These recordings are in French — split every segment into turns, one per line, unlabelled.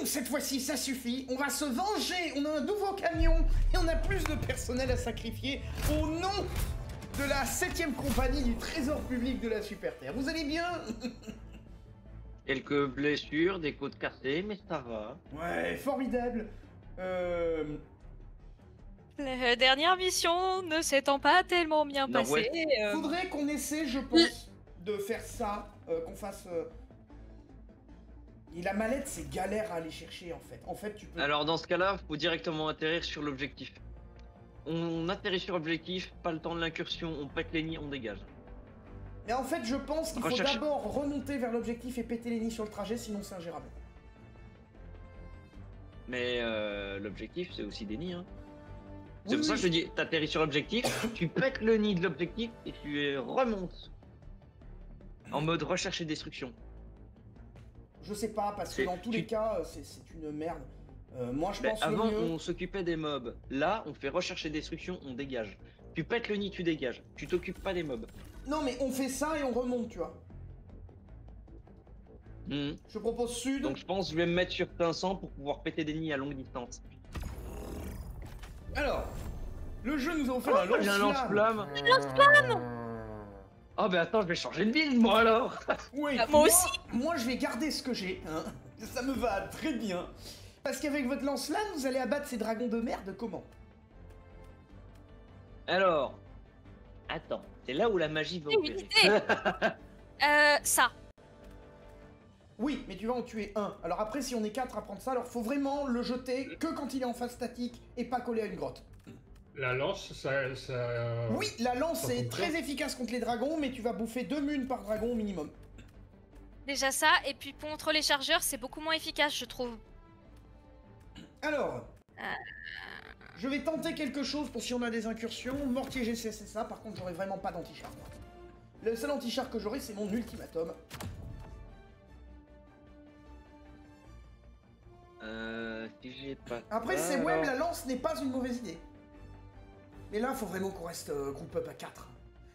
cette fois-ci, ça suffit. On va se venger. On a un nouveau camion et on a plus de personnel à sacrifier au nom de la 7ème compagnie du trésor public de la Super Terre. Vous allez bien?
Quelques blessures, des côtes cassées, mais ça va.
Ouais, formidable.
La dernière mission ne s'étant pas tellement bien
Non,
passée.
Faudrait qu'on essaie, je pense, de faire ça, qu'on fasse... Et la mallette, c'est galère à aller chercher, en fait. En fait, tu peux...
Alors dans ce cas-là, faut directement atterrir sur l'objectif. On atterrit sur l'objectif, pas le temps de l'incursion, on pète les nids, on dégage.
Mais en fait, je pense qu'il faut
Recherche.
d'abord remonter vers l'objectif et péter les nids sur le trajet, sinon c'est ingérable.
Mais l'objectif, c'est aussi des nids. Hein. C'est
Oui,
pour ça que
oui.
je te dis, t'atterris sur l'objectif, tu pètes le nid de l'objectif et tu remontes. En mode recherche et destruction.
Je sais pas, parce que dans tous les cas, c'est une merde. Moi, je
Mais
pense
avant,
le mieux...
on s'occupait des mobs. Là, on fait recherche et destruction, on dégage. Tu pètes le nid, tu dégages. Tu t'occupes pas des mobs.
Non, mais on fait ça et on remonte, tu vois.
Mhm.
Je propose sud.
Donc je pense que je vais me mettre sur 500 pour pouvoir péter des nids à longue distance.
Alors, le jeu nous a offert un
J'ai un
lance-flamme.
lance-flamme. Oh bah attends, je vais changer de build moi alors.
Oui,
Moi aussi.
Moi, je vais garder ce que j'ai. Hein. Ça me va très bien. Parce qu'avec votre lance-flamme, vous allez abattre ces dragons de merde, comment?
Alors, attends, c'est là où la magie va
Une
opérer.
idée. Ça.
Oui, mais tu vas en tuer un. Alors après, si on est 4 à prendre ça, alors faut vraiment le jeter que quand il est en phase statique et pas collé à une grotte.
La lance, ça...
Oui, la lance
ça
est
fonctionne.
très efficace contre les dragons, mais tu vas bouffer 2 munes par dragon au minimum.
Déjà ça, et puis contre les chargeurs, c'est beaucoup moins efficace, je trouve.
Alors, je vais tenter quelque chose pour si on a des incursions. Mortier GC, c'est ça. Par contre, j'aurai vraiment pas d'anti-char. moi. Le seul anti-char que j'aurai, c'est mon ultimatum.
Si j'ai pas.
Après,
ça,
c'est web,
alors-
la lance n'est pas une mauvaise idée. Mais là, faut vraiment qu'on reste group up à 4.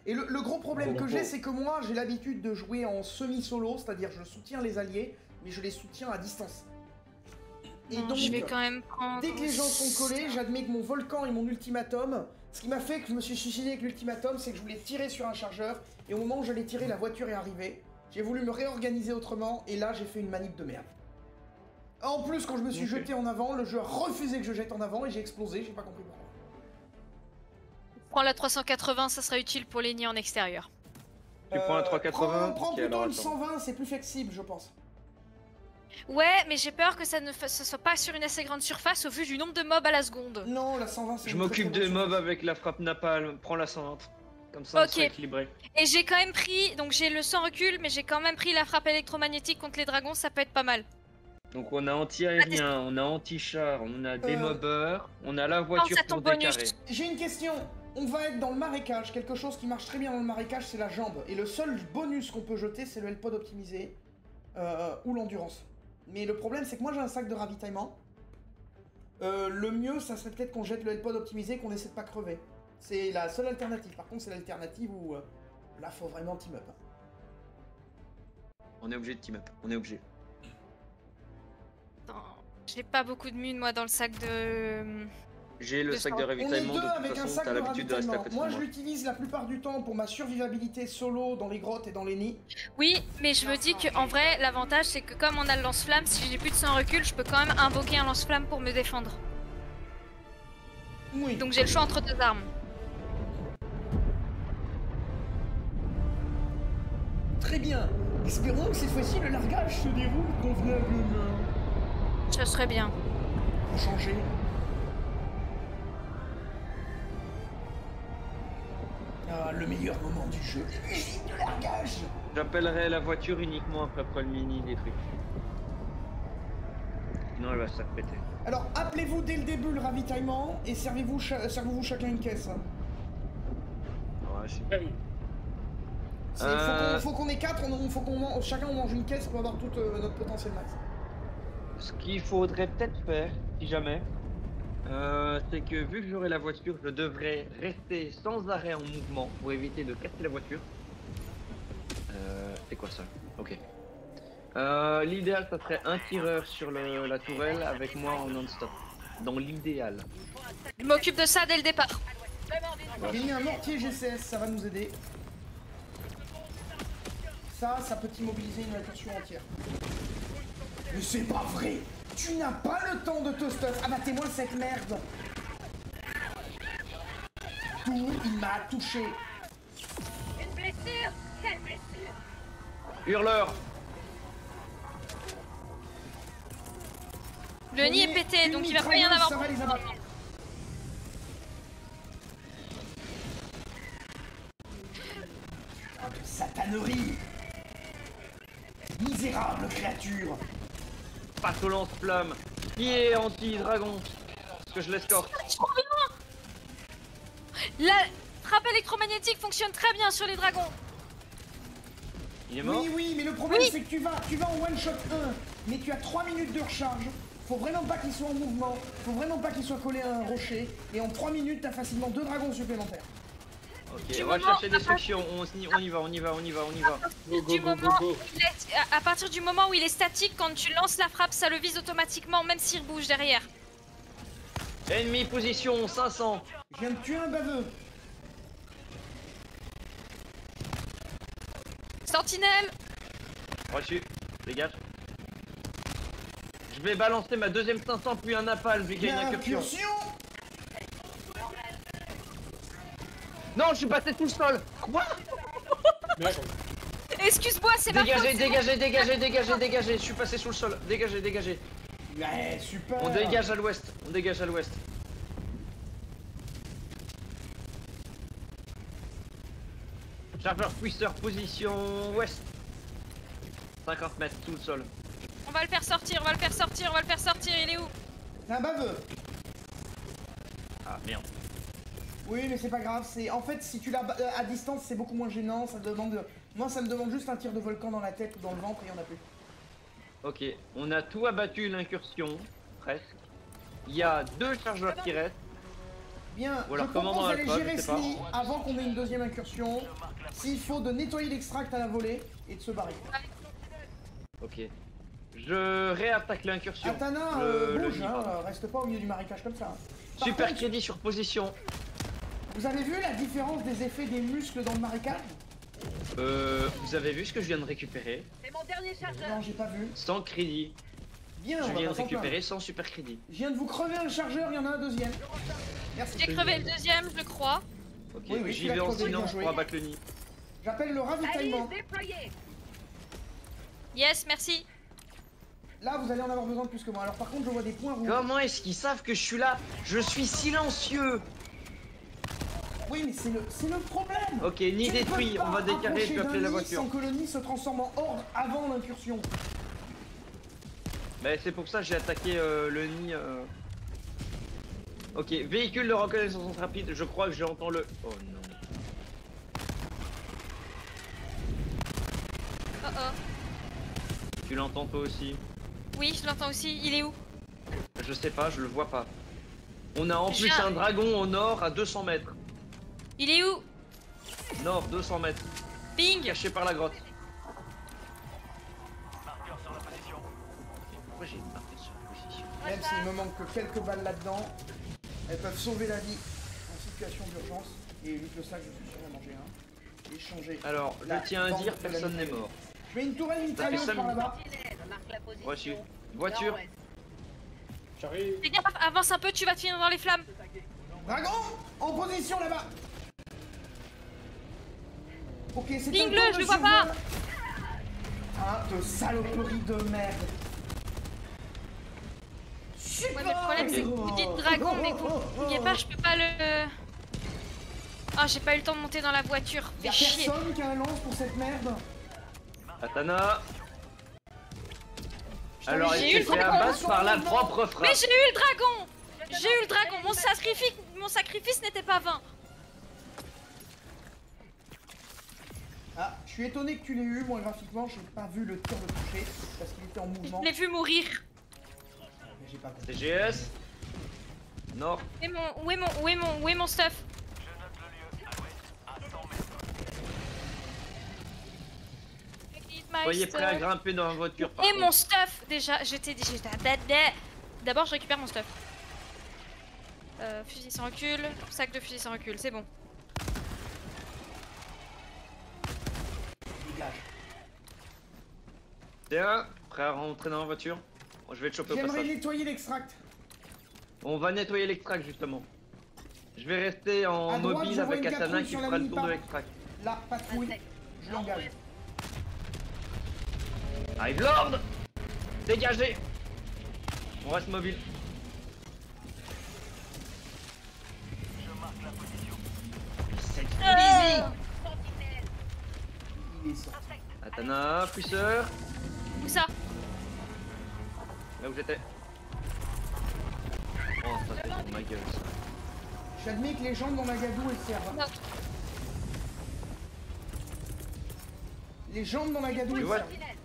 Et le gros problème que j'ai, c'est que moi, j'ai l'habitude de jouer en semi-solo, c'est-à-dire je soutiens les alliés, mais je les soutiens à distance. Et
Non,
donc,
je vais quand même prendre...
dès que les gens sont collés, j'admets que mon volcan et mon ultimatum, ce qui m'a fait que je me suis suicidé avec l'ultimatum, c'est que je voulais tirer sur un chargeur, et au moment où j'allais tirer, la voiture est arrivée. J'ai voulu me réorganiser autrement, et là, j'ai fait une manip de merde. En plus, quand je me suis jeté en avant, le jeu a refusé que je jette en avant, et j'ai explosé, j'ai pas compris pourquoi.
Prends la 380, ça sera utile pour les nids en extérieur.
Tu prends la 380.
Prends
Ok,
plutôt
alors,
une
attends.
120, c'est plus flexible, je pense.
Ouais, mais j'ai peur que ça ne ce soit pas sur une assez grande surface au vu du nombre de mobs à la seconde.
Non, la 120, c'est
Je
une
m'occupe
très, très
des
bonne
mobs
chose.
avec la frappe napalm. Prends la 120. Comme ça, on
Ok.
sera équilibré.
Et j'ai quand même pris, donc j'ai le sans recul, mais j'ai quand même pris la frappe électromagnétique contre les dragons, ça peut être pas mal.
Donc on a anti-aérien, on a anti-char, on a des mobbers, on a la voiture
Pense à ton
pour
bonus.
décarrer.
J'ai une question. On va être dans le marécage. Quelque chose qui marche très bien dans le marécage, c'est la jambe. Et le seul bonus qu'on peut jeter, c'est le L-Pod optimisé ou l'endurance. Mais le problème, c'est que moi j'ai un sac de ravitaillement. Le mieux, ça serait peut-être qu'on jette le L-Pod optimisé, qu'on essaie de pas crever. C'est la seule alternative. Par contre, c'est l'alternative où là, faut vraiment team up.
On est obligé de team up, on est obligé.
Attends, j'ai pas beaucoup de munes moi dans le sac de...
J'ai le
De
sac
ça.
de
On est
ravitaillement,
deux
de toute
avec un
façon,
sac
t'as
de
l'habitude de rester à
ravitaillement.
côté
Moi,
de
je
moi.
l'utilise la plupart du temps pour ma survivabilité solo dans les grottes et dans les nids.
Oui, mais je me dis qu'en vrai, l'avantage c'est que comme on a le lance-flamme, si j'ai plus de sans recul, je peux quand même invoquer un lance-flamme pour me défendre.
Oui.
Donc j'ai le choix entre deux armes.
Très bien. Espérons que cette fois-ci, le largage se déroule convenablement.
Ça serait bien.
Faut changer. Ah, le meilleur moment du jeu. La musique de largage.
J'appellerai la voiture uniquement après le mini des trucs. Sinon elle va se faire péter.
Alors, appelez-vous dès le début le ravitaillement et servez-vous chacun une caisse. hein.
Ouais, je sais.
Faut qu'on ait 4, chacun on mange une caisse pour avoir tout notre potentiel max.
Ce qu'il faudrait peut-être faire, si jamais, c'est que vu que j'aurai la voiture, je devrais rester sans arrêt en mouvement pour éviter de casser la voiture. C'est quoi ça? Ok. L'idéal, ça serait un tireur sur la tourelle avec moi en non-stop. Dans l'idéal.
Je m'occupe de ça dès le départ.
J'ai mis un mortier GCS, ça va nous aider. Ça peut immobiliser une incursion entière. Mais c'est pas vrai! Tu n'as pas le temps de te stuff! Abattez-moi cette merde! Tout, il m'a touché!
Une blessure? Quelle blessure?
Hurleur!
Le nid est pété, donc il va pas y en avoir.
Ça va les abattre. Ah, de satanerie! Misérable créature!
Passe au lance-flamme. Qui est anti-dragon? Parce que je l'escorte.
Trop bien. La frappe électromagnétique fonctionne très bien sur les dragons.
Il est mort?
Oui, mais le problème c'est que tu vas en one shot 1, mais tu as 3 minutes de recharge. Faut vraiment pas qu'il soit en mouvement, faut vraiment pas qu'il soit collé à un rocher, et en 3 minutes t'as facilement 2 dragons supplémentaires.
Ok, on va chercher destruction, on y va.
Go, go,
Du
go, go,
moment
go.
où à partir du moment où il est statique, quand tu lances la frappe, ça le vise automatiquement, même s'il bouge derrière.
Ennemi position 500.
Je viens de tuer un baveux.
Sentinelle.
Reçu, dégage. Je vais balancer ma deuxième 500 puis un napalm vu qu'il y a une incursion. Non, je suis passé sous le sol. Quoi?
Merde.
Excuse-moi, c'est ma faute.
Dégagez. Je suis passé sous le sol. Dégagez.
Ouais, super.
On dégage à l'ouest. Chargeur twister position ouest. 50 mètres sous le sol.
On va le faire sortir, il est où?
C'est un baveux.
Ah merde.
Oui, mais c'est pas grave, c'est... En fait, si tu l'as à distance, c'est beaucoup moins gênant, ça demande... Moi, ça me demande juste un tir de volcan dans la tête ou dans le ventre et il y en a plus.
Ok, on a tout abattu l'incursion, presque. Il y a 2 chargeurs qui restent.
Bien,
Ou alors,
je
comment
propose
on a
d'aller
pas,
gérer
je sais
ce
pas.
nid avant qu'on ait une deuxième incursion. S'il faut, de nettoyer l'extract à la volée et de se barrer.
Ok. Je réattaque l'incursion.
Atana,
Le
bouge,
nid,
hein,
pardon.
reste pas au milieu du marécage comme ça. Par
Super
contre,
crédit sur position.
vous avez vu la différence des effets des muscles dans le marécage?
Vous avez vu ce que je viens de récupérer?
C'est mon dernier chargeur.
Non, j'ai pas vu.
Sans crédit.
Bien,
Je
on va
viens
pas
de
s'en plaindre.
récupérer sans super crédit.
Je viens de vous crever un chargeur, il y en a un deuxième. Merci.
J'ai crevé le deuxième, je le crois.
Ok,
Oui, oui,
j'y
tu l'as
vais en
crevé, bien
silence
joué.
pour abattre le nid.
J'appelle le ravitaillement.
Allez, déployez.
Yes, merci.
Là, vous allez en avoir besoin de plus que moi. Alors par contre, je vois des points rouges.
Comment est-ce qu'ils savent que je suis là? Je suis silencieux.
Oui, mais c'est le problème.
Ok, nid
Tu ne
détruit,
peux pas
on va décarrer et puis
approcher
appeler la
d'un nid
voiture.
sans que le nid se transforme en horde avant l'incursion.
Mais c'est pour ça que j'ai attaqué le nid. Ok, véhicule de reconnaissance rapide, je crois que j'entends le... Oh non.
Oh oh.
Tu l'entends toi aussi?
Oui, je l'entends aussi. Il est où?
Je sais pas, je le vois pas. On a en plus
J'ai-
un dragon au nord à 200 mètres.
Il est où?
Nord, 200 mètres.
Ping.
Caché par la grotte. Pourquoi j'ai une marque sur la position?
Même s'il me manque que quelques balles là-dedans, elles peuvent sauver la vie en situation d'urgence. Et vu que le sac, je suis sûr d'en manger un. Et changer.
Alors,
la
je tiens à
bande
dire,
de la
personne n'est
mitrailleuse.
mort.
Je mets une tourelle mitrailleuse
cinq
par là-bas.
Sentinelle, marque la position.
Reçu. Voiture.
Nord-ouest.
J'arrive.
Fais gaffe, avance un peu, tu vas te finir dans les flammes.
Dragon, en position là-bas. Ok, c'est un
Ping-le,
tour
je
de
le vois pas.
survol. Ah, de saloperie de merde. Super.
Ouais, mais le problème c'est que vous dites dragon, mais vous ne pingez pas, je peux pas le... Ah, j'ai pas eu le temps de monter dans la voiture.
Y'a
Fais chier.
personne qui a un lance pour cette merde.
Atana.
Je
Alors,
t'avais
j'ai
il
eu
s'est
le
fait
dragon.
abattre par la propre frappe.
Mais j'ai eu le dragon. J'ai eu le dragon. Mon sacrifice n'était pas vain.
Ah, je suis étonné que tu l'aies eu. Moi, graphiquement, j'ai pas vu le tir le toucher parce qu'il était en mouvement.
Je l'ai vu mourir.
Mais j'ai pas compris.
CGS. Nord.
Où est mon stuff?
Soyez prêts à
stuff.
grimper dans la voiture. par
Et
contre.
mon stuff, déjà, j'étais D'abord, je récupère mon stuff. Fusil sans recul, sac de fusil sans recul, c'est bon.
Dégage.
Tiens, prêt à rentrer dans la voiture? Bon, je vais te choper au
J'aimerais
passage.
nettoyer l'extract.
On va nettoyer l'extract justement. Je vais rester en
À droite,
mobile
je vois
avec
une
Katana
patrouille
qui
sur la
fera le tour
mini-part.
de l'extract.
Là, patrouille. Je l'engage.
Arrive Lord! Dégagez! On reste mobile. C'est easy!
Sentinelle.
Il est sorti.
Katana, pousseur.
Où ça?
Là où j'étais. Oh, ça c'est pour ma gueule ça.
J'admets que les jambes dans la gadoue elles servent.
Non.
Les jambes dans la gadoue
Tu
elles
vois,
servent.
Sentinelle.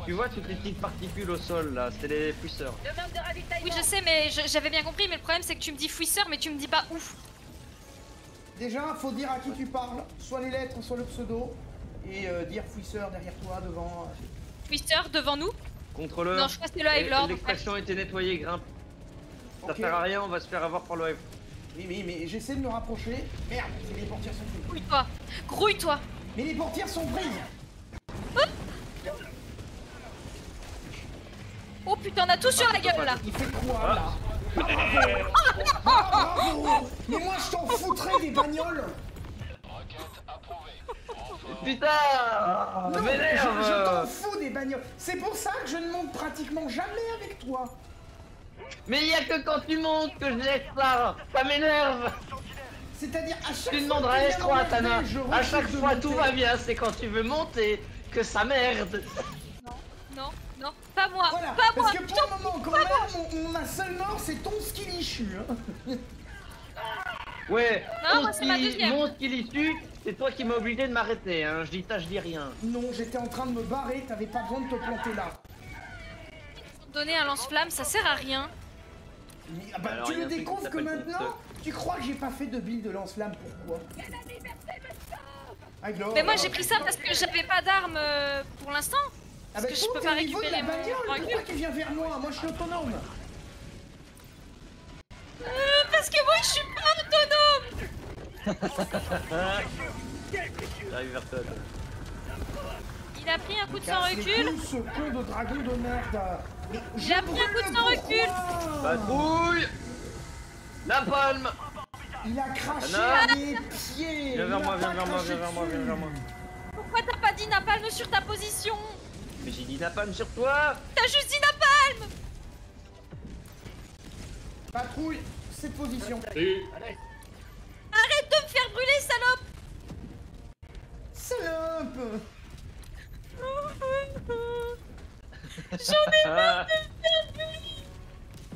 tu vois toutes les petites particules au sol là, c'est les pousseurs.
Demande de ravitaillement.
Oui, je sais, mais j'avais bien compris, mais le problème c'est que tu me dis fouisseur, mais tu me dis pas ouf.
Déjà, faut dire à qui tu parles, soit les lettres, soit le pseudo, et dire fouisseur derrière toi, devant.
Fouisseur devant nous?
Contrôleur.
Non, je crois que c'est le Hive Lord.
L'extraction a été nettoyée, grimpe. Ça
Ok.
sert à rien, on va se faire avoir par le Hive.
Oui, mais j'essaie de me rapprocher. Merde, c'est les portières sont prises.
Grouille-toi. Grouille-toi.
Mais les portières sont prises.
Oh putain, on a tout sur la gueule là.
Il fait quoi là? Ah, bravo. Mais moi je t'en foutrais des bagnoles.
Putain!
Non, je t'en
M'énerve!
fous des bagnoles. C'est pour ça que je ne monte pratiquement jamais avec toi.
Mais il y a que quand tu montes que je laisse ça! Ça m'énerve!
C'est-à-dire à chaque
Tu
fois
demanderas
que
à
tu viens
S3,
m'emmerder,
Tana!
je
À
refuse
chaque
de
fois tout
monter.
va bien, c'est quand tu veux monter que ça merde!
Non, non, pas moi.
Voilà,
Pas moi.
parce que pour le moment, quand même, ma seule mort, c'est ton skill issue. Hein.
Ouais,
Non, moi, c'est ma deuxième.
mon skill issu, c'est toi qui m'as obligé de m'arrêter, hein. Je dis ça, je dis rien.
Non, j'étais en train de me barrer, t'avais pas besoin de te planter là.
Donner un lance-flamme, ça sert à rien.
Mais, ah bah,
Alors,
tu
il y a
le
un truc qui
découvres que
s'appelle
maintenant
ton stock.
Tu crois que j'ai pas fait de build de lance-flamme, pourquoi? Ah,
Mais moi j'ai pris ça parce que j'avais pas d'armes pour l'instant.
Ah
Parce
bah,
que je
toi,
peux
t'es
pas
au niveau de
récupérer
la
mon
bagnole,
recul.
pourquoi tu viens vers moi? Moi je suis autonome.
Parce que moi je suis pas autonome.
J'arrive vers toi.
Il a pris un coup de sang
Casse les
recul.
couilles, ce con de dragon de merde. Mais
J'ai appris un coup de sang recul.
Patrouille! La palme!
Il a craché
Anna.
à mes pieds.
Viens vers
il
moi,
a
viens
pas
vers moi,
craché
viens vers moi,
dessus.
viens vers moi.
Pourquoi t'as pas dit napalm sur ta position?
Mais j'ai dit la palme sur toi!
T'as juste dit napalm.
Patrouille, cette position.
Et
Arrête de me faire brûler, salope.
Salope.
J'en ai
Ah,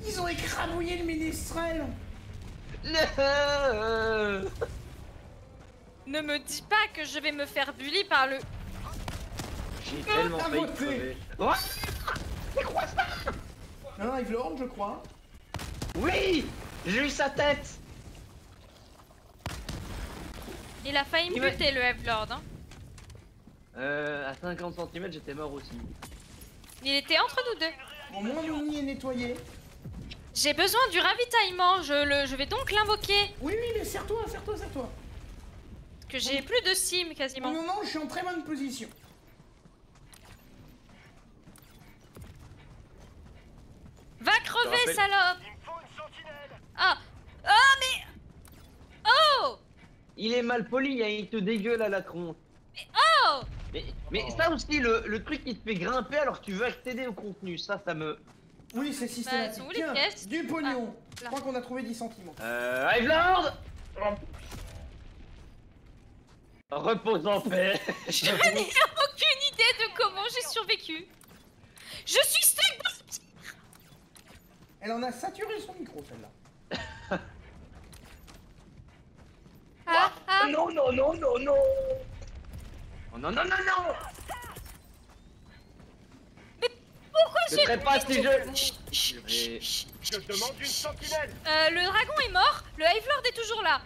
Ils ont écrabouillé le ministrel.
non.
Ne me dis pas que je vais me faire bully par le...
J'ai tellement
à
failli
voter.
crever. Oh,
Un Hive Lord, je crois.
oui! J'ai eu sa tête!
Il a failli me
Il va-
buter le Hive Lord. Hein.
À 50 cm, j'étais mort aussi.
Il était entre nous deux.
Bon, mon mini est nettoyé.
J'ai besoin du ravitaillement. Je vais donc l'invoquer.
Oui, mais serre-toi, serre-toi, serre-toi.
Parce que j'ai plus de sim
Pour
quasiment.
le moment, je suis en très bonne position.
Va crever,
rappelle-
salope. Ah. Oh, mais... Oh.
Il est mal poli, hein, il te dégueule à la tronche.
Oh.
Mais ça aussi, le truc qui te fait grimper alors que tu veux accéder au contenu, ça me...
Oui, c'est systématique.
sont où les
Tiens,
pièces
du pognon. Je
là.
crois qu'on a trouvé 10 sentiments.
Hive Lord! Repose en paix.
Je n'ai aucune idée de comment j'ai survécu. Je suis stuck dans...
Elle en a saturé son micro, celle-là.
Ah, ah.
Non, non, non, non, non! Oh, non, non, non, non!
Pourquoi
Je
j'ai...
ferai pas si je...
Chut, chut,
Et-
chut, chut.
Je demande une sentinelle.
Le dragon est mort, le Hive Lord est toujours là.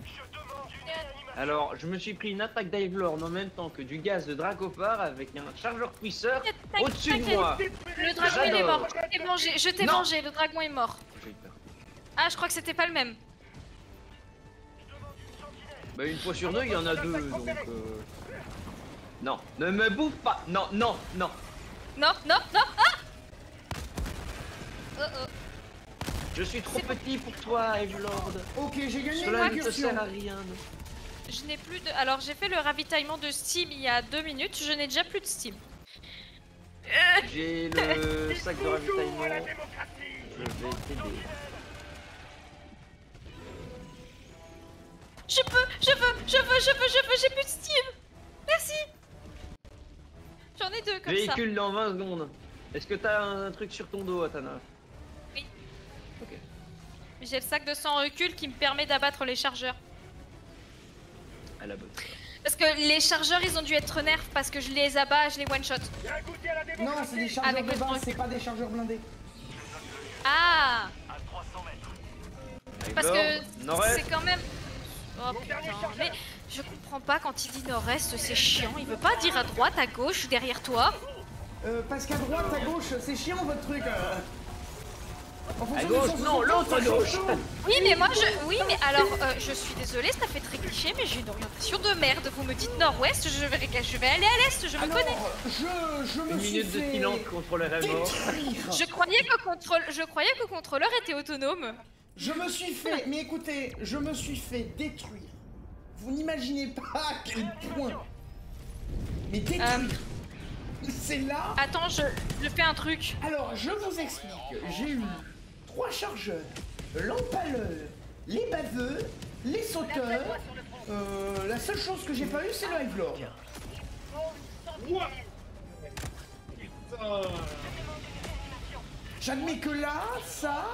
Je demande une réanimation.
Alors, je me suis pris une attaque d'Ivelorn en même temps que du gaz de Dracopar avec un chargeur cuisseur au-dessus de moi.
Le dragon il est mort. Je t'ai mangé, je t'ai
Non.
mangé, le dragon est mort.
J'ai eu peur.
Ah, je crois que c'était pas le même.
Bah, une fois sur deux, il y en a deux, donc non, ne me bouffe pas. Non, non, non.
Non, non, non, ah. Oh.
Je suis trop petit pour toi, Ivelord.
Ok, j'ai gagné
Cela ne te
l'incursion.
sert à rien.
Je n'ai plus de... Alors j'ai fait le ravitaillement de Steam il y a 2 minutes, je n'ai déjà plus de Steam.
J'ai le sac de ravitaillement. Je vais t'aider.
Je veux, j'ai plus de Steam. Merci. J'en ai 2 comme ça.
Véhicule dans 20 secondes. Est-ce que t'as un truc sur ton dos, Atana?
Oui.
Ok.
J'ai le sac de sang recul qui me permet d'abattre les chargeurs.
À la bonne.
Parce que les chargeurs ils ont dû être nerfs parce que je les abats, je les one shot.
Non, c'est des chargeurs
Avec
de
le
base,
truc.
c'est pas des chargeurs blindés.
Ah. Parce que
Ivelorn, Nord-Est.
c'est quand même... Oh putain, mais je comprends pas quand il dit nord-est, c'est chiant. Il veut pas dire à droite, à gauche ou derrière toi.
Parce qu'à droite, à gauche, c'est chiant votre truc. En fonction
À
du
gauche,
sens
non,
où
l'autre
ça change
gauche.
tout.
Oui, mais moi je... Oui, mais alors, je suis désolée, ça fait très cliché, mais j'ai une orientation de merde. Vous me dites nord-ouest, je vais aller à l'est, je me
Alors,
connais.
je me
Une
suis
minute de
fait
silence contre le est mort.
détruire.
Je croyais que le contrôleur était autonome.
Je me suis fait, mais écoutez, je me suis fait détruire. Vous n'imaginez pas à quel point. Mais détruire. C'est là.
Attends, je fais un truc.
Alors, je vous explique. J'ai eu 3 chargeurs, l'empaleur, les baveux, les sauteurs. La seule chose que j'ai pas eu, c'est le Ivelorn. J'admets que là, ça,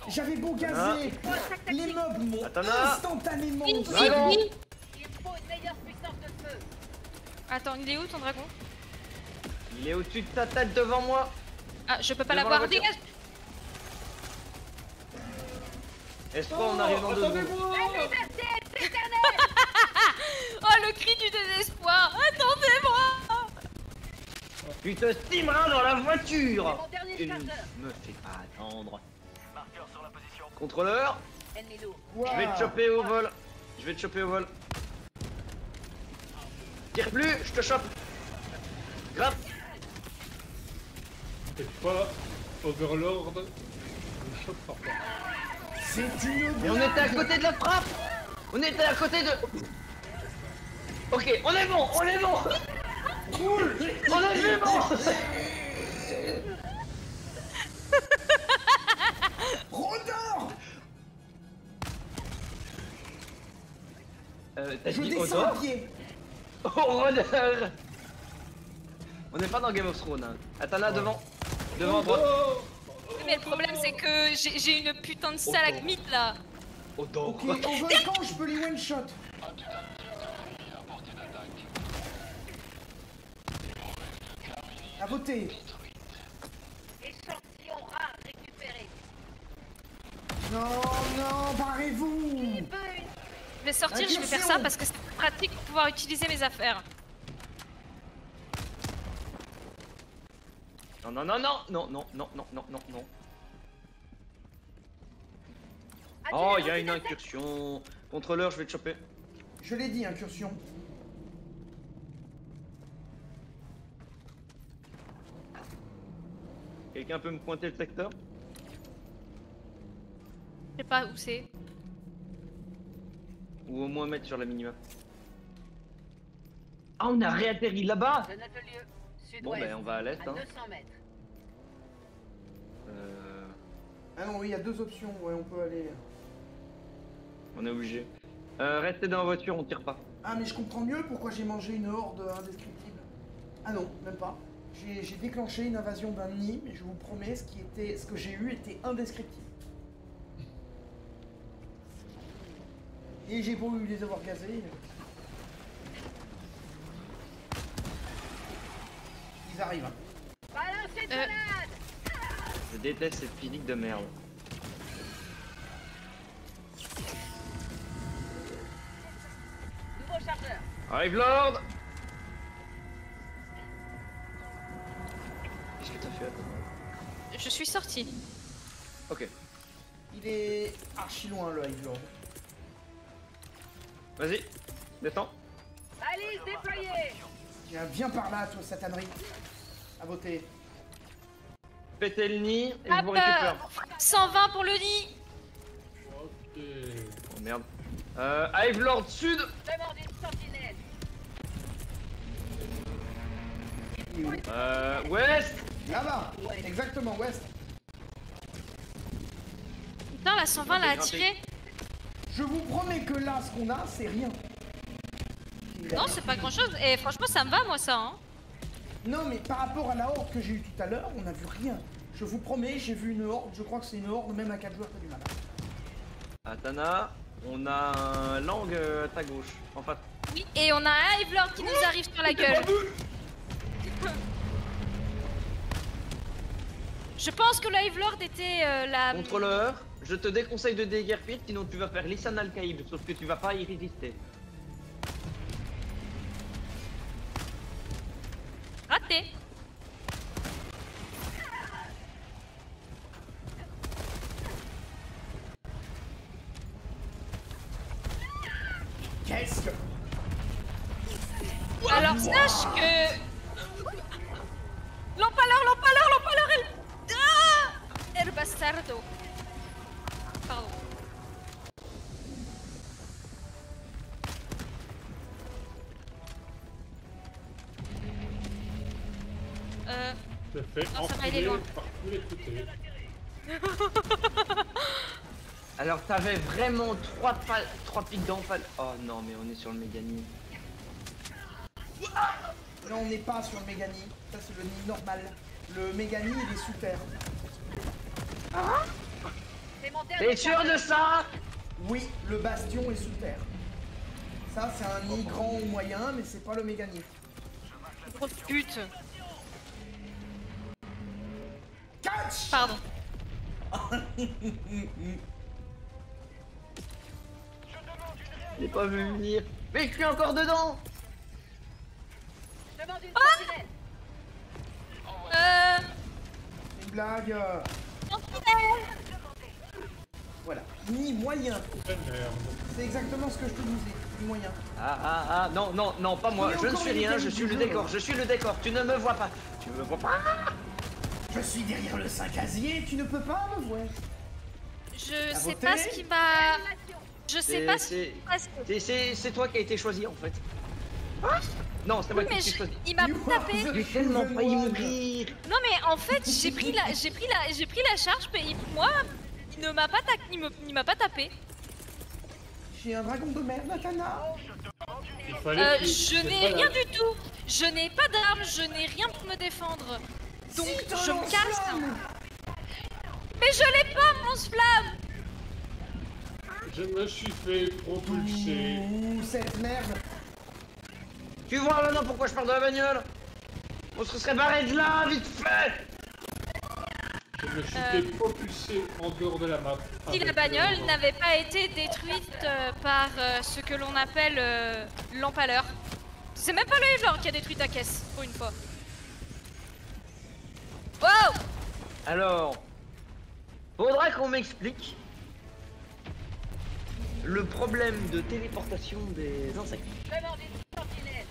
j'avais beau gazer, les mobs m'ont
Atana.
instantanément.
Oui,
Dragon.
oui.
Il faut une meilleure puissance de feu.
Attends, il est où ton dragon?
Il est au-dessus de ta tête devant moi.
Ah, je peux pas
Devant
l'avoir,
la voiture.
dégage.
Est-ce qu'on arrive dans 2 secondes?
Oh, le cri du désespoir. Attendez-moi.
Tu te stimeras dans la voiture.
Mon dernier
Il ne
chargeur.
me fait pas attendre. Contrôleur,
Ennemi lourd.
Wow.
je vais te choper au vol. Je vais te choper au vol. Tire plus, je te chope. Grave.
T'es pas Overlord. Je chope par toi.
C'est une
Mais on était à
blague.
côté de la frappe. On était à côté de... Ok, on est bon, on est bon.
Cool.
On est bon.
Rodor.
T'as
Je
dit
descends à
Odor?
pied.
Oh, Rodeur. On n'est pas dans Game of Thrones. Hein. Atana devant. Devant, droite.
Mais le problème, c'est que j'ai une putain de stalagmite là.
Odor.
Ok, au volcan, je peux les one shot. À voter.
Échantillon rare récupéré.
Non, barrez-vous.
Je vais sortir, je vais faire ça parce que c'est pratique pour pouvoir utiliser mes affaires.
Non, non, non, non, non, non, non, non, non, non, non. Oh, il y a une incursion. Contrôleur, je vais te choper.
Je l'ai dit, incursion.
Quelqu'un peut me pointer le secteur?
Je sais pas où c'est.
Ou au moins mettre sur la minimap. Ah, on a réatterri là-bas.
Je note le lieu.
Bon,
Sud-ouest.
ben, on va à l'est,
À
hein.
200 mètres.
Ah non, oui, il y a 2 options. Ouais, on peut aller.
On est obligé. Restez dans la voiture, on tire pas.
Ah, mais je comprends mieux pourquoi j'ai mangé une horde indescriptible. Ah non, même pas. J'ai déclenché une invasion d'un nid, mais je vous promets, ce que j'ai eu était indescriptible. Et j'ai beau les avoir gazés. Ils arrivent. Hein.
Balancez une grenade.
Je déteste cette physique de merde. Arrive Lord. Qu'est-ce que t'as fait?
Je suis sortie.
Ok.
Il est archi loin le Hive Lord.
Vas-y, descends.
Alice déployée.
Viens par là, toi, satanerie. À voter.
Pétez le nid et je
Hop,
vous récupère.
120 pour le nid.
Ok.
Oh merde. Hive Lord Sud.
Demande une sentinelle.
Ouest.
Là-bas. Exactement, West.
Putain, la 120 l'a attiré.
Je vous promets que là, ce qu'on a, c'est rien.
Non, c'est pas grand chose. Et franchement, ça me va, moi, ça. Hein.
Non, mais par rapport à la horde que j'ai eue tout à l'heure, on a vu rien. Je vous promets, j'ai vu une horde, je crois que c'est une horde, même à 4 joueurs, t'as du mal.
Atana, on a un langue à ta gauche. En face.
Oui, et on a un Hive Lord qui nous arrive sur la gueule. Je pense que le Hive Lord était la...
Contrôleur, je te déconseille de déguerpir, sinon tu vas faire Lisan al-Kaïb, sauf que tu vas pas y résister.
Raté.
Qu'est-ce que...
Alors sache que... L'empaleur, elle... Ah El bastardo. Pardon.
Je fais
Non, ça va aller loin.
par tous les côtés.
Alors t'avais vraiment 3 pics d'empale. Oh non mais on est sur le Mégani.
Non, on n'est pas sur le Mégani. Ça, c'est le nid normal. Le Mégani, il est sous terre.
C'est mon
T'es
dernier
sûr de ça?
Oui, le bastion est sous terre. Ça, c'est un nid grand ou moyen, mais c'est pas le Mégani.
Grosse pute.
Catch!
Pardon.
J'ai pas vu venir. Mais je suis encore dedans.
Demande une sentinelle.
C'est une blague. Voilà. Nid moyen.
Ah, merde.
C'est exactement ce que je te disais. Nid moyen.
Ah, non, pas moi.
Il y a
Je ne
encore
suis
les
rien, je
mécaniques
suis
du
le
jeu,
décor,
là.
je suis le décor. Tu ne me vois pas. Tu me vois pas.
Je suis derrière le 5 casier, tu ne peux pas me voir.
Je
À
sais
voter.
pas ce qui m'a... Je sais pas ce
C'est-
qui m'a...
C'est toi qui as été choisi en fait. Non, c'est moi
Oui,
qui
mais
t'ai choisi.
il m'a
You
tapé.
are the
J'ai tellement
chosen
failli
one.
mourir.
Non mais en fait j'ai pris la charge mais moi il ne m'a pas il m'a pas tapé.
J'ai un dragon de mer, Natana.
Il fallait que-
Je
c'est
n'ai
pas
rien
la-
du tout. Je n'ai pas d'arme, je n'ai rien pour me défendre. Donc
Si, t'as
je
un
me casse.
lance-flamme.
Mais je l'ai pas mon lance-flamme.
Je me suis fait propulser.
Ouh, cette merde.
Tu vois maintenant pourquoi je pars de la bagnole? On se serait barré de là, vite fait.
Je me suis fait propulser en dehors de la map.
Si la
avec
bagnole
le-
n'avait pas été détruite par ce que l'on appelle l'empaleur. C'est même pas le Hive Lord qui a détruit ta caisse, pour une fois. Wow.
Alors, faudra qu'on m'explique le problème de téléportation des insectes.
Demande une sentinelle.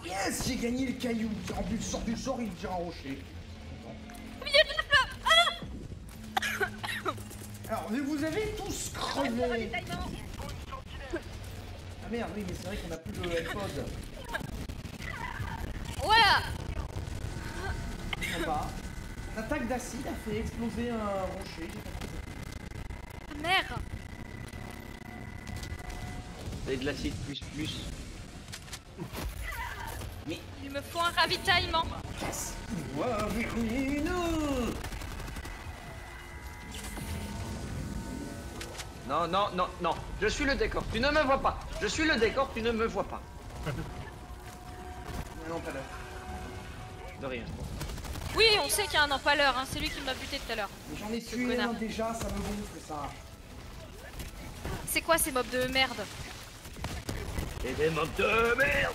Yes, j'ai gagné le caillou. En plus, sort du sort, il tire un rocher.
Au milieu de la flamme.
Alors, vous avez tous crevé.
Ravitaillement.
Ah merde, oui, mais c'est vrai qu'on a plus de AirPod.
Voilà.
Sympa. L'attaque d'acide a fait exploser un rocher. J'ai pas compris.
Merde.
C'est de l'acide plus.
Il me faut un ravitaillement.
Ouah, Vermino.
Non. Je suis le décor, tu ne me vois pas. Je suis le décor, tu ne me vois pas.
Non, pas là.
De rien.
Oui, on sait qu'il y a un empaleur, hein. C'est lui qui m'a buté tout à l'heure.
Mais j'en ai
Ce
tué
connard.
un déjà, ça me gonfle ça.
C'est quoi ces mobs de merde?
Et des mobs de merde.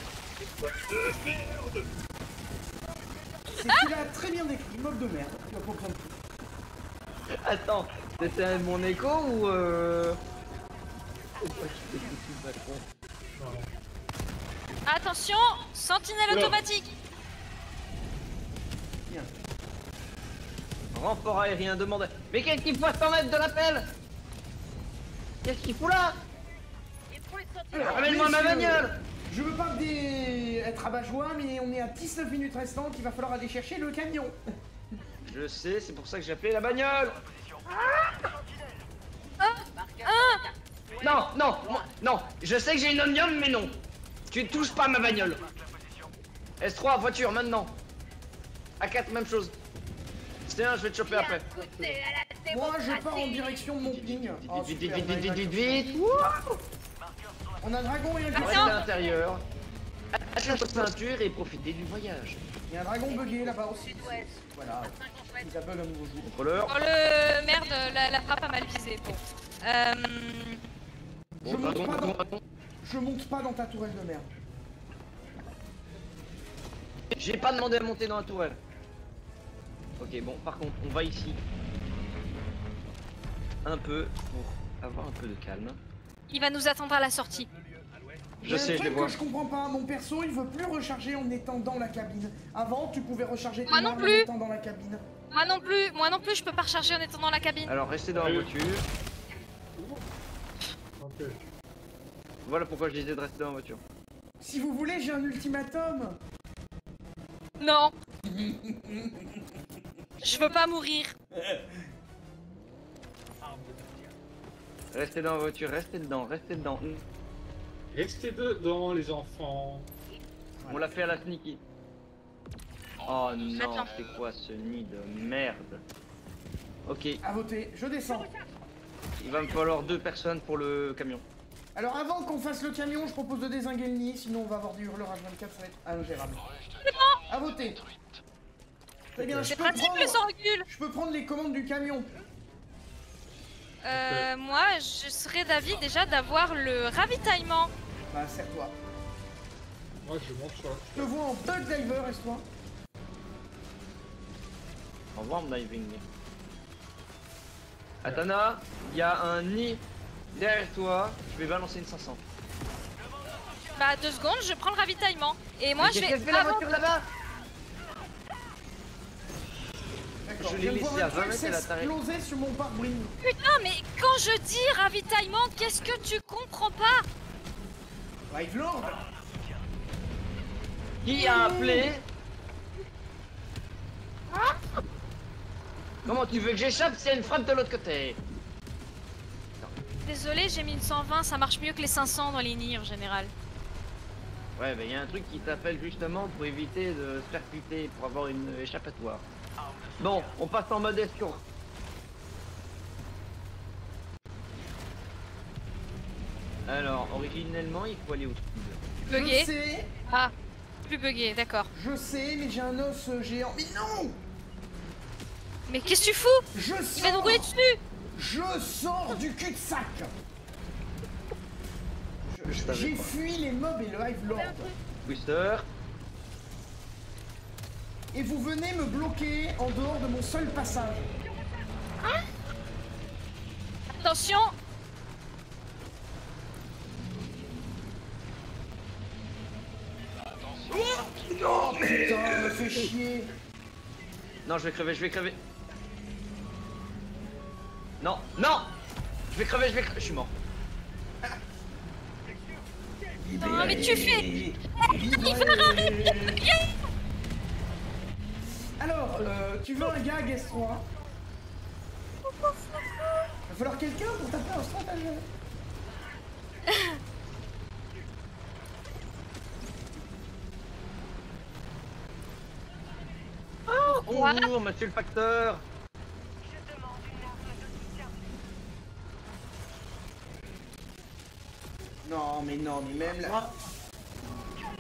Tu l'as très bien décrit, mob de merde. Tu vas comprendre tout.
Attends, c'était mon écho ou
Non.
Attention, sentinelle
Oula.
automatique.
Bien.
Renfort aérien demandé. Mais qu'est-ce qu'il faut à 100 mètres de l'appel? Qu'est-ce qu'il fout là?
Il faut une sentinelle.
Alors,
Ramène-moi ma
messieurs,
bagnole.
Je veux pas être rabat-joie, mais on est à 19 minutes restantes, il va falloir aller chercher le camion.
Je sais, c'est pour ça que j'ai appelé la bagnole. Non, non, non, je sais que j'ai une omnium, mais non. Tu ne touches pas à ma bagnole. S3, voiture, maintenant. A4, même chose. C1, je vais te choper après.
Écoutez à la
Moi, je pars en
démocratie.
direction de mon ping. Oh,
Vite,
super,
vite,
on a
vite,
une
vite,
action.
vite, vite.
On a un dragon et un
Reste
camion.
à l'intérieur. Atteins votre ceinture et profitez du voyage.
Il y a un dragon bugué là-bas aussi.
Sud-ouest.
Voilà,
50 mètres.
il a bug un nouveau jour.
Contrôleur.
Oh le merde, la frappe a mal visé. Bon.
Je monte
dragon,
pas dans-
dragon.
Je monte pas dans ta tourelle de merde.
J'ai pas demandé à monter dans la tourelle. Ok, bon, par contre, on va ici. Un peu, pour avoir un peu de calme.
Il va nous attendre à la sortie.
Il y a
Je sais,
un
je les
truc
vois.
que je comprends pas, mon perso il veut plus recharger en étant dans la cabine. Avant tu pouvais recharger
Moi
ton
non
arme
plus.
en étant dans la cabine.
Moi non plus, je peux pas recharger en étant dans la cabine.
Alors, restez dans la voiture.
Ok.
Voilà pourquoi je disais de rester dans la voiture.
Si vous voulez j'ai un ultimatum.
Non. Je veux pas mourir.
Restez dans la voiture, restez dedans, restez dedans.
Restez dedans, les enfants.
On l'a fait à la sneaky. Oh non,
Attends.
c'est quoi ce nid de merde? Ok,
À voter, je descends.
il va me falloir 2 personnes pour le camion.
Alors avant qu'on fasse le camion, je propose de dézinguer le nid, sinon on va avoir du hurleur H24, ça va être ingérable. À voter. Très bien,
C'est pratique le sans-recul.
je peux prendre les commandes du camion.
Moi, je serais d'avis déjà d'avoir le ravitaillement.
Bah serre-toi.
Moi, je monte sur
Je te vois en bug diver, reste-toi.
Au revoir, diving. Atana, il y a un nid derrière toi. Je vais balancer une 500.
Bah 2 secondes, je prends le ravitaillement. Et moi
Mais
je
qu'est-ce
vais
qu'elle fait la
avant-
voiture là-bas?
D'accord,
Je
je
l'ai
viens de
laissé
voir
à
un
20
truc
mètres, elle a taré.
s'exploser sur mon pare-brise.
Putain, mais quand je dis ravitaillement, qu'est-ce que tu comprends pas?
Rive Lord.
Qui a appelé? Comment tu veux que j'échappe s'il y a une frappe de l'autre côté?
Désolé, j'ai mis une 120, ça marche mieux que les 500 dans les nids en général.
Ouais, bah il y a un truc qui t'appelle justement pour éviter de se faire buter, pour avoir une échappatoire. Bon, on passe en mode espion. Alors, originellement, il faut aller au sud.
Je
Bugué.
sais,
Ah, plus bugué, d'accord.
je sais, mais j'ai un os géant. Mais non!
Mais qu'est-ce que tu fous?
Je
Il va nous
sors!
rouler dessus.
Je sors du cul-de-sac!
Je savais
J'ai
pas.
fui les mobs et le Hive Lord.
Twister.
Et vous venez me bloquer en dehors de mon seul passage.
Attention.
Putain, me fait chier.
Non, je vais crever, je vais crever. Non, non! Je vais crever, je suis mort.
Non, mais tu fais.
Alors, tu veux un gag S3? Va falloir quelqu'un pour taper un stratagème.
Bonjour, monsieur le facteur.
Non, mais même là.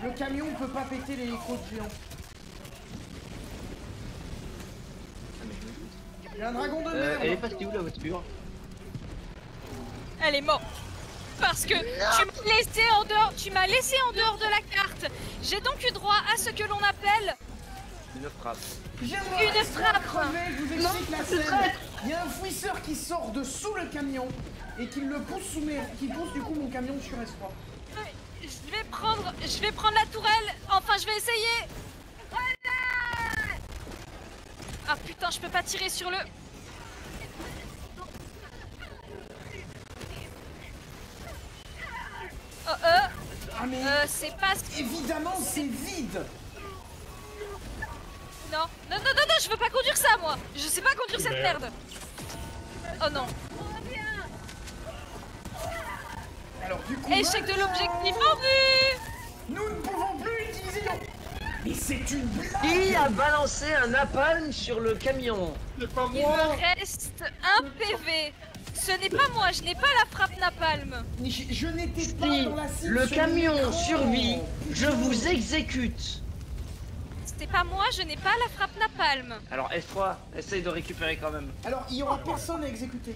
Le camion peut pas péter les côtes géants. Il y a un dragon de mer.
Elle est partie où la voiture?
Elle est morte. parce que tu m'as laissé en dehors de la carte. J'ai donc eu droit à ce que l'on appelle
Une frappe.
une frappe.
Je vous explique la scène. Il y a un fouisseur qui sort de sous le camion et qui le pousse qui pousse du coup mon camion sur S3.
Je vais prendre la tourelle. Enfin, je vais essayer. Ah putain, je peux pas tirer sur le...
Ah mais
c'est pas...
évidemment c'est vide.
Non, je veux pas conduire ça, moi. Je sais pas conduire cette merde. Oh non.
Alors du coup...
Échec de l'objectif en vue.
Nous ne pouvons plus utiliser nos... Mais c'est une blague.
Qui a balancé un napalm sur le camion?
C'est pas
Il
moi.
me reste un PV. Ce n'est pas moi, je n'ai pas la frappe napalm.
Je n'étais pas
Si
dans la cible
le
sur
camion
l'écran.
survit, je vous exécute.
C'était pas moi, je n'ai pas la frappe napalm.
Alors S3, essaye de récupérer quand même.
Alors il y aura personne à exécuter.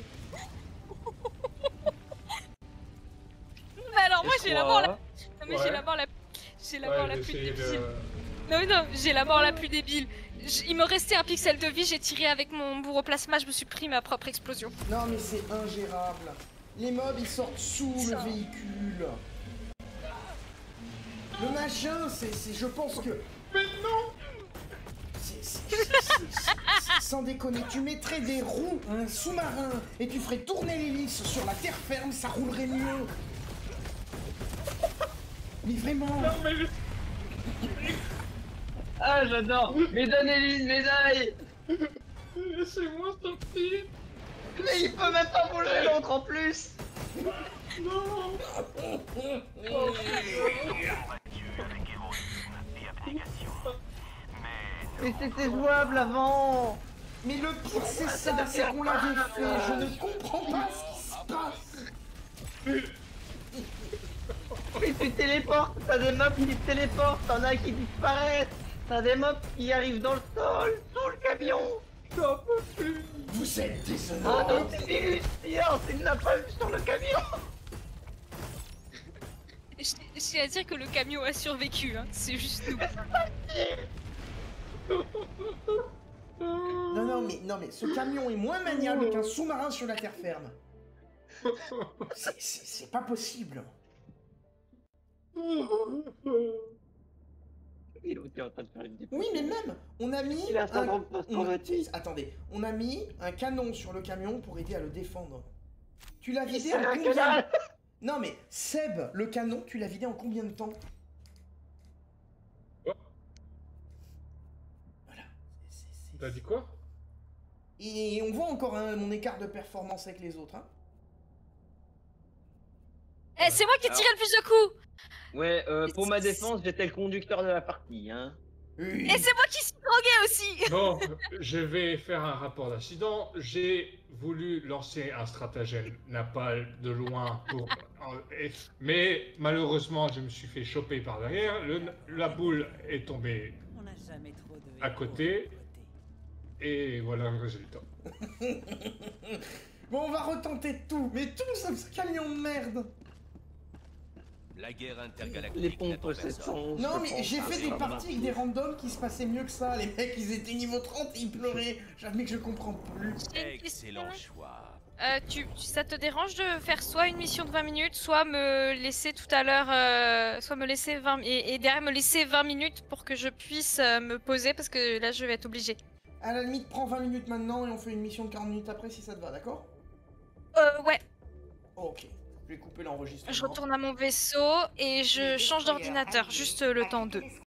Mais alors moi j'ai la mort la... Non mais
Ouais.
j'ai la mort la... J'ai la mort la plus
j'essayais
débile.
de...
Non, j'ai la mort la plus débile. Il me restait un pixel de vie, j'ai tiré avec mon bourreau-plasma, je me suis pris ma propre explosion.
Non mais c'est ingérable. Les mobs ils sortent sous le véhicule. Le machin, c'est je pense que...
Mais non.
Sans déconner, tu mettrais des roues à un sous-marin et tu ferais tourner l'hélice sur la terre ferme, ça roulerait mieux. Mais vraiment...
Non, mais...
Ah j'adore. Donnez-lui une médaille.
Laissez-moi sortir.
Mais il peut même pas bouger l'autre en plus.
Non.
Mais c'était jouable avant.
Mais le pire c'est ça, c'est qu'on l'avait fait, je ne comprends pas ce qui se passe.
Mais tu téléportes, t'as des mobs qui téléportent, t'en as qui disparaissent, t'as des mobs qui arrivent dans le sol, sous le camion.
J'en peux plus.
Vous êtes des
Oh
honneurs.
non, c'est une napalm sur le camion.
Je tiens à dire que le camion a survécu, hein. C'est juste nous.
Non mais ce camion est moins maniable qu'un sous-marin sur la terre ferme. C'est pas possible.
Il est en train de faire une
Oui mais même, on a mis
Il a ça dans le
Attendez, on a mis un canon sur le camion pour aider à le défendre. Tu l'as vidé
C'est
en
un
combien?
canal.
Non mais Seb, le canon, tu l'as vidé en combien de temps?
Oh.
Voilà.
T'as dit quoi?
Et on voit encore mon écart de performance avec les autres. Hein.
Eh, c'est moi qui ai tiré le plus de coups.
Ouais, pour ma défense, j'étais le conducteur de la partie, hein.
Oui.
Et c'est moi qui suis drogué aussi.
Bon, je vais faire un rapport d'incident. J'ai voulu lancer un stratagème napalm de loin pour... Mais malheureusement, je me suis fait choper par derrière. La boule est tombée
On n'a jamais trop de
à côté. Et voilà le résultat.
Bon, on va retenter tout, mais tout sauf ce camion de merde.
La guerre intergalactique.
Les pompes
n'attend personne.
711.
Non, mais j'ai fait des parties avec des randoms qui se passaient mieux que ça. Les mecs, ils étaient niveau 30 et ils pleuraient. J'admets que je comprends plus.
J'ai une question.
Excellent choix.
Ça te dérange de faire soit une mission de 20 minutes, soit me laisser tout à l'heure, soit me laisser 20 et derrière me laisser 20 minutes pour que je puisse me poser parce que là je vais être obligée.
À la limite, prends 20 minutes maintenant et on fait une mission de 40 minutes après si ça te va, d'accord?
Ouais,
Ok, je vais couper l'enregistrement.
je retourne à mon vaisseau et je change d'ordinateur, juste le temps de.